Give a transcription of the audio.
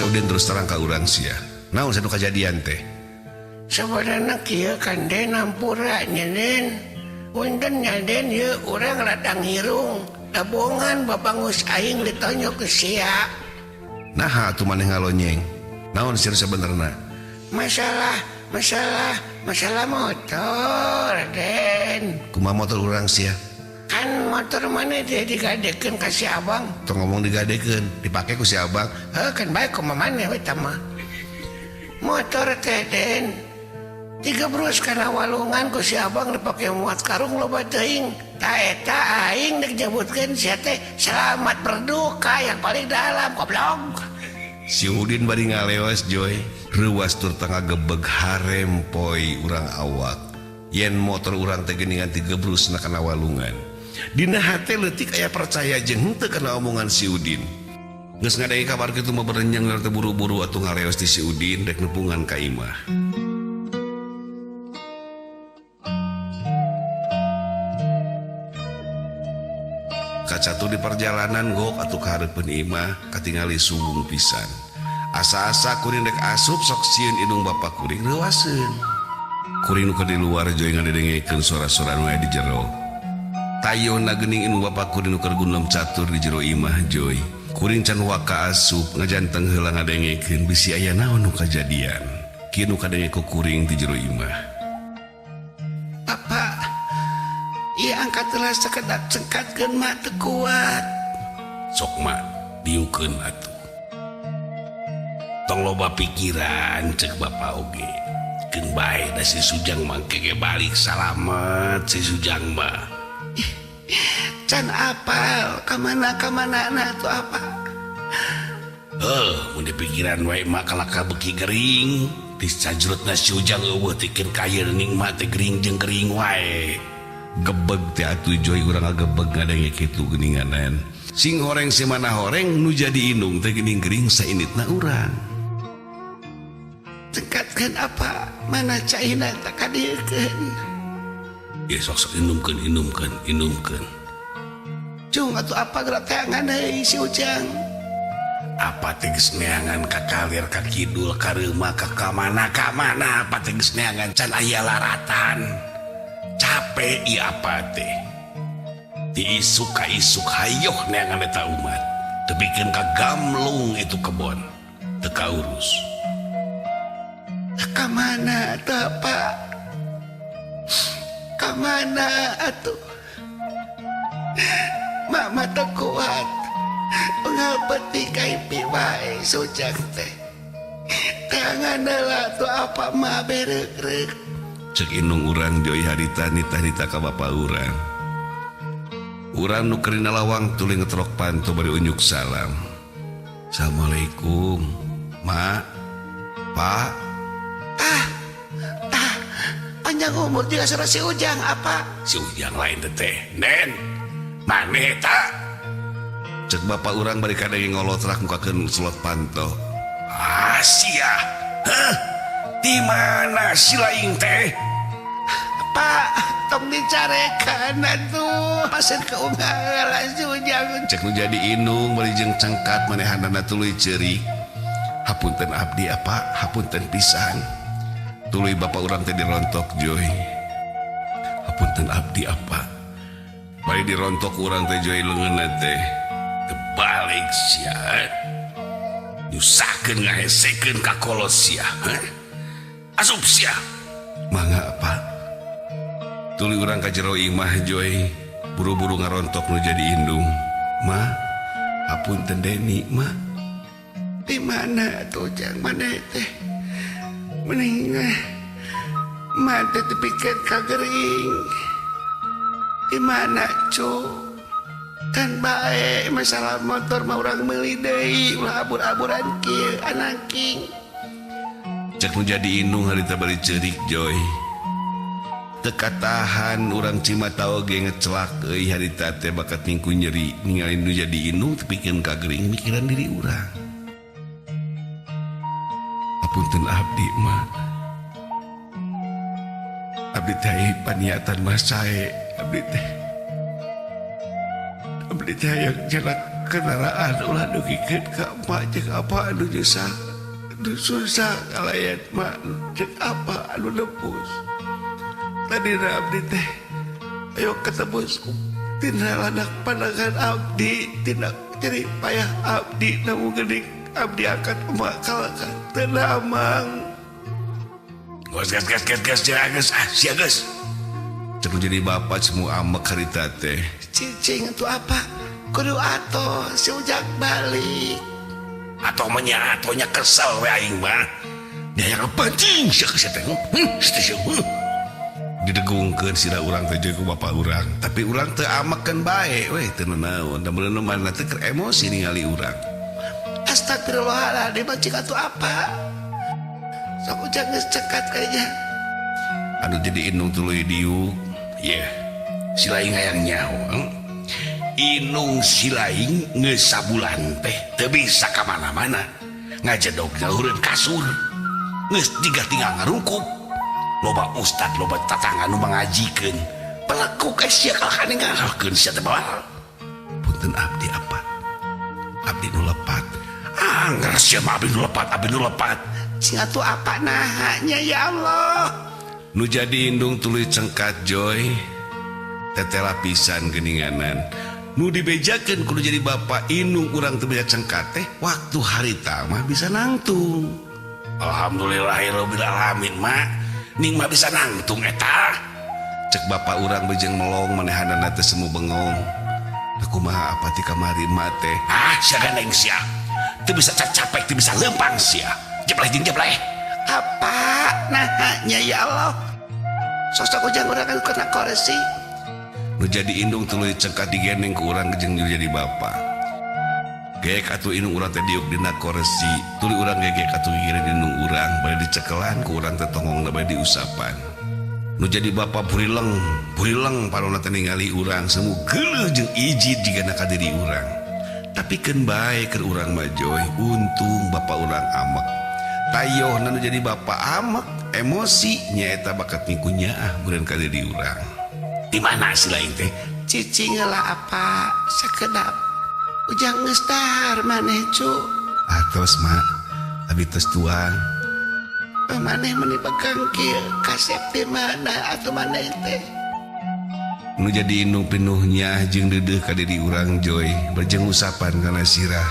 Udin terus terang ka urang sia. Naon satu kejadian teh? Sebenarnya kieu kan Den ampuranya Den. Puntennya Den ye urang radang hirung. Tabungan babangus aing ditonyok ke sia. Nah atuh maneh ngalonyeng. Naon sih sebenarnya? Masalah motor Den. Kumaha motor urang sia? Kan motor mana dia digadekeun ka si abang. Tong ngomong digadekeun, dipake ku si abang. Kan baik kumaha maneh we tama. Motor teh Den 3 brus kana walungan ku si abang dipake muat karung loba teuing. Ta eta aing dek nyebutkeun sia teh selamat berduka yang paling dalam goblok. Si Udin bari ngalewas Joy. Reuas tur tengah gebeg harem poe urang awak. Yen motor urang teh geuningan 3 brus na kana walungan. Dina hate leutik aya percaya jeung henteu kana omongan si Udin. Geus ngadenge kabar kitu mah berenjang teh buru-buru atuh ngaleos ti si Udin dek nepungan ka imah. Kacatu di perjalanan gok atuh ka hareupeun imah katingali sumbung pisan. Asa-asa kuring dek asup sok sieun indung bapa kuring reuaseun. Kuring nu di luar Joy ngadengekeun suara-suara nu aya di jero. Tayona geuning indung bapa kuring nu keur gundom catur di jero imah Joy. Kuring can waka asup ngajanteng heula ngadengekeun bisi aya naon nu kajadian. Kieu nu kadenge ku kuring di jero imah. Papa, ieu angkatlah sakedak cengkatkeun mah teu kuat. Sok mah diukeun atuh. Tong loba pikiran cek bapa oge. Keun bae da si Sujang mangke ge balik salamet si Sujang mah. Can apal kamana na tuh apa? Mun dipikiran wae mah kalaka beuki gering. Di sajrutna si Ujang eueuh tikeun kaya ning mah teh gering jeung gering wae. Gebeg teh atuh Joy urang ngagebeg ngadenge kitu geuninganan. Sing horeng si mana horeng nu jadi indung teh geuning gering sainitna urang. Cengkatkeun apa? Mana caina tak kadiekeun. Ya sok inumkeun. Cung atuh apa gerak teangan deui si Ujang. Apa teh geus neangan ka kalir ka kidul ka reuma ka kamana apa teh geus neangan can aya laratan. Capek ieu apa teh. Ti isuk ka isuk hayoh neangan eta umat. Teu pikeun ka gamlung itu kebon. Teu kaurus. Kamana atuh apa? Kamana atuh? Mama teu kuat. Ngapeti kaimpi wae Sujang teh. Tangan lah tuh apa mah bereuk-reuk. Cek indung urang Joy harita nita-nita ka bapa urang. Urang nu keur dina lawang tuluy ngetrok panto bari unjuk salam. Assalamualaikum, Mak, Pak. Panjang umur juga sareng si Ujang apa? Si Ujang lain teh. Den, maneh eta? Cek bapak urang bari kadenge ngolotrak mukakeun slot panto. Sia. Di mana si laing teh? Pak, tong dicarekan atuh. Pasen keunggalan si Ujang. Cek nu jadi indung bari jeung cengkat manehanana tuluy ceurik. Hapunten abdi apa? Hapunten pisan. Tuluy bapak urang teh dirontok Joy. Hapunten abdi apa? Bari dirontok urang teh Joy leungeunna teh. Balik sia nyusakeun ngahesekeun ka kolos sia asup sia mangga apa tuluy urang ka jero imah Joy buru-buru ngarontok nu jadi indung ma hapunten Deni ma di mana tuh Jang maneh teh mending mah teh dipikeun ka gering di mana cu kan bae masalah motor mah urang meuli deui ulah abur-aburan kieu anangking. Cek nu jadi indung harita bari ceurik Joy. Teu katahan urang Cimata oge ngecelak euy harita teh bakat ningku nyeri ningali nu jadi indung teu pikeun ka gering mikiran diri urang. Apunten abdi mah. Abdi teh paniatan mah sae abdi teh. Abdi teh yang jalan kendaraan ulah dugikeun ka emak jeung apa anu nyesal anu susah kalayan mak jeung apa anu nebus tadi abdi teh ayo ketebus tina ladak pandangan abdi tina jadi payah abdi namun geuning abdi akan emak kalakan teu damang gas jagas sia geus cek jadi bapak semua amek harita teh cicing itu apa kudu ato si ujak balik atau atonya kesel we aing mah dia yang pancing sia geus teh didegungkeun sira urang teh jeung ku bapak urang tapi urang teu amekeun bae we teu naon da beuleuh mana teh keur emosi ningali urang astagfirullahaladzim cik atuh apa sok ujak geus cekat kayaknya anu jadi inung tuluy diuk yeah. Si laing hayang nyaho inung si laing geus sabulan teh teu bisa ka mana-mana ngajedog nyalureun kasur geus tinggal ngarungkub loba ustad loba tatangga nu mangajikeun pelekuk sia kalahane ngarahkeun sia teh bawa punten abdi apa abdi nu lepat anggar sia mah abdi nu lepat sing atuh apa nahanya ya Allah nu jadi indung tuluy cengkat joy tetela pisan geuninganan nu dibejakeun kudu jadi bapak inung urang teu bisa cengkat teh waktu harita mah bisa nangtung alhamdulillahirabbil alamin mak ning mah bisa nangtung eta cek bapak urang bejeng melong manehanana teh semu bengong aku mah apa ti kamari mah teh sia gandeng sia teu bisa capek teu bisa lempang sia jebleh apa nahanya ya Allah sosok ujang urang kan kena koresi nu jadi indung tuluy cengkat digendeng ku urang jeung jadi bapak geek atuh indung urang teh diuk dina koresi tuluy urang geek atuh gigireun indung urang bade dicekelan ku urang teh tongongna bade diusapan nu jadi bapak purileng parona teh ningali urang semu geuleuh jeung ijid jigana ka diri urang tapi keun bae keur urang mah joy untung bapak urang amek tayoh nu jadi bapak amek emosi nyaeta bakat mingkunya meureun ka diri urang di mana si lain teh cicing lah apa sakedap ujang geus dahar maneh cu atos mak abi tos tuang maneh meuni pegang kieu kasep di mana atuh maneh teh nu jadi indung pinuhnya jeung deudeuh ka diri urang joy berjeng usapan kana sirah